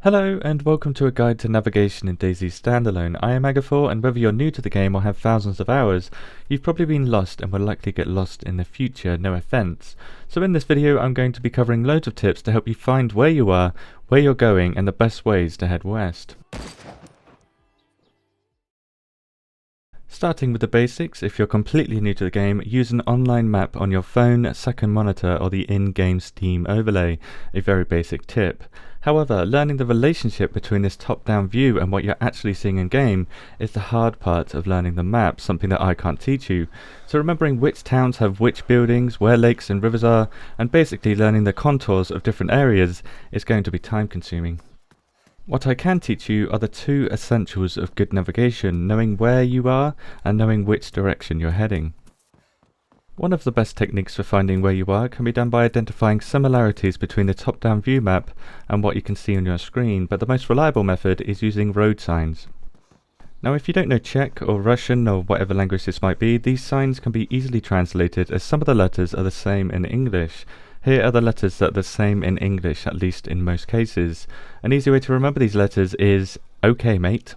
Hello and welcome to a guide to navigation in DayZ Standalone. I am Agathor, and whether you're new to the game or have thousands of hours, you've probably been lost and will likely get lost in the future, no offense. So in this video I'm going to be covering loads of tips to help you find where you are, where you're going, and the best ways to head west. Starting with the basics, if you're completely new to the game, use an online map on your phone, second monitor, or the in-game Steam overlay, a very basic tip. However, learning the relationship between this top-down view and what you're actually seeing in-game is the hard part of learning the map, something that I can't teach you. So remembering which towns have which buildings, where lakes and rivers are, and basically learning the contours of different areas is going to be time-consuming. What I can teach you are the two essentials of good navigation, knowing where you are and knowing which direction you're heading. One of the best techniques for finding where you are can be done by identifying similarities between the top-down view map and what you can see on your screen, but the most reliable method is using road signs. Now if you don't know Czech or Russian or whatever language this might be, these signs can be easily translated as some of the letters are the same in English. Here are the letters that are the same in English, at least in most cases. An easy way to remember these letters is OK mate.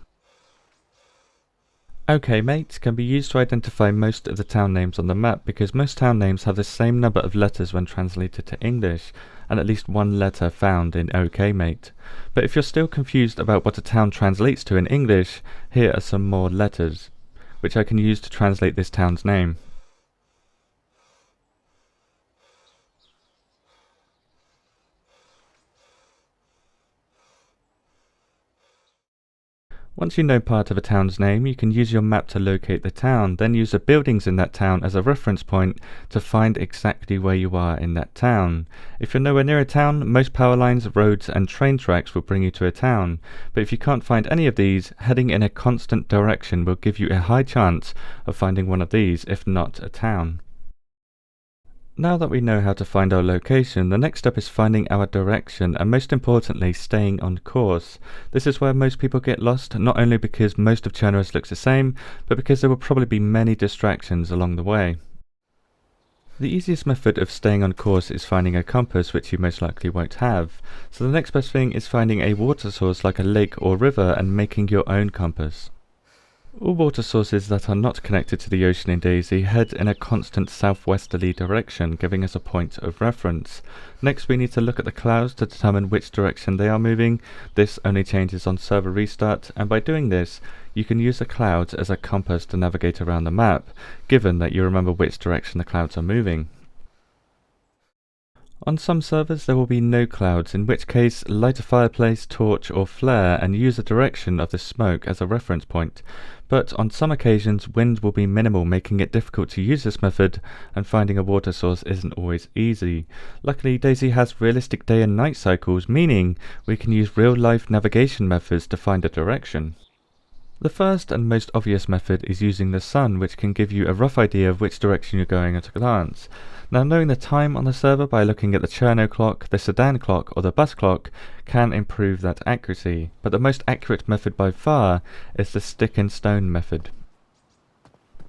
OK mate can be used to identify most of the town names on the map because most town names have the same number of letters when translated to English, and at least one letter found in OK mate. But if you're still confused about what a town translates to in English, here are some more letters, which I can use to translate this town's name. Once you know part of a town's name, you can use your map to locate the town, then use the buildings in that town as a reference point to find exactly where you are in that town. If you're nowhere near a town, most power lines, roads and train tracks will bring you to a town, but if you can't find any of these, heading in a constant direction will give you a high chance of finding one of these, if not a town. Now that we know how to find our location, the next step is finding our direction and most importantly staying on course. This is where most people get lost, not only because most of Chernobyl looks the same, but because there will probably be many distractions along the way. The easiest method of staying on course is finding a compass, which you most likely won't have. So the next best thing is finding a water source like a lake or river and making your own compass. All water sources that are not connected to the ocean in DayZ head in a constant southwesterly direction, giving us a point of reference. Next we need to look at the clouds to determine which direction they are moving. This only changes on server restart, and by doing this you can use the clouds as a compass to navigate around the map, given that you remember which direction the clouds are moving. On some servers there will be no clouds, in which case light a fireplace, torch or flare and use the direction of the smoke as a reference point. But on some occasions wind will be minimal, making it difficult to use this method, and finding a water source isn't always easy. Luckily DayZ has realistic day and night cycles, meaning we can use real life navigation methods to find a direction. The first and most obvious method is using the sun, which can give you a rough idea of which direction you're going at a glance. Now knowing the time on the server by looking at the Cherno clock, the sedan clock or the bus clock can improve that accuracy, but the most accurate method by far is the stick and stone method.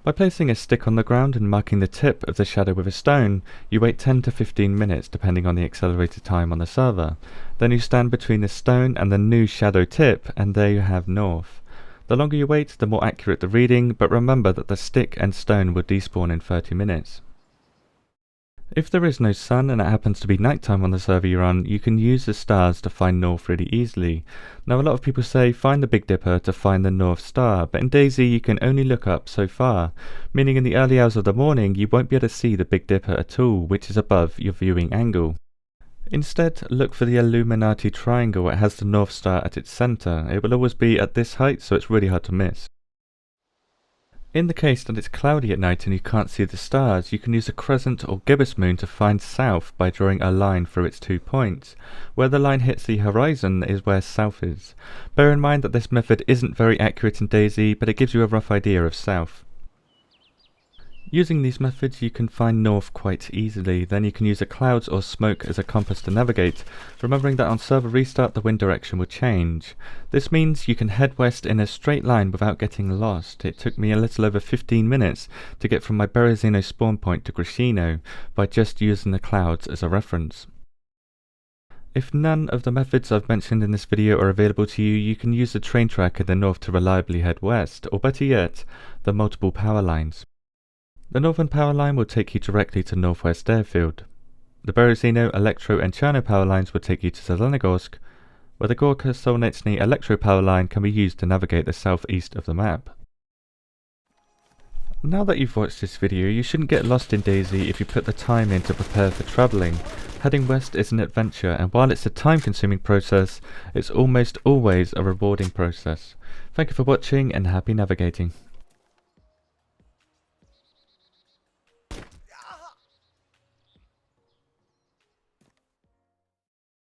By placing a stick on the ground and marking the tip of the shadow with a stone, you wait 10 to 15 minutes depending on the accelerated time on the server. Then you stand between the stone and the new shadow tip, and there you have north. The longer you wait, the more accurate the reading, but remember that the stick and stone will despawn in 30 minutes. If there is no sun and it happens to be nighttime on the server you're on, you can use the stars to find north really easily. Now a lot of people say find the Big Dipper to find the North Star, but in DayZ you can only look up so far, meaning in the early hours of the morning you won't be able to see the Big Dipper at all, which is above your viewing angle. Instead, look for the Illuminati triangle. It has the North Star at its centre. It will always be at this height, so it's really hard to miss. In the case that it's cloudy at night and you can't see the stars, you can use a crescent or gibbous moon to find south by drawing a line through its 2 points. Where the line hits the horizon is where south is. Bear in mind that this method isn't very accurate in DayZ, but it gives you a rough idea of south. Using these methods you can find north quite easily, then you can use the clouds or smoke as a compass to navigate, remembering that on server restart the wind direction will change. This means you can head west in a straight line without getting lost. It took me a little over 15 minutes to get from my Berezino spawn point to Grishino by just using the clouds as a reference. If none of the methods I've mentioned in this video are available to you, you can use the train track in the north to reliably head west, or better yet, the multiple power lines. The northern power line will take you directly to Northwest Airfield. The Berezino, Elektro and Cherno power lines will take you to Zelenogorsk, where the Gorka-Solnitsny Elektro power line can be used to navigate the southeast of the map. Now that you've watched this video, you shouldn't get lost in DayZ if you put the time in to prepare for travelling. Heading west is an adventure, and while it's a time-consuming process, it's almost always a rewarding process. Thank you for watching and happy navigating.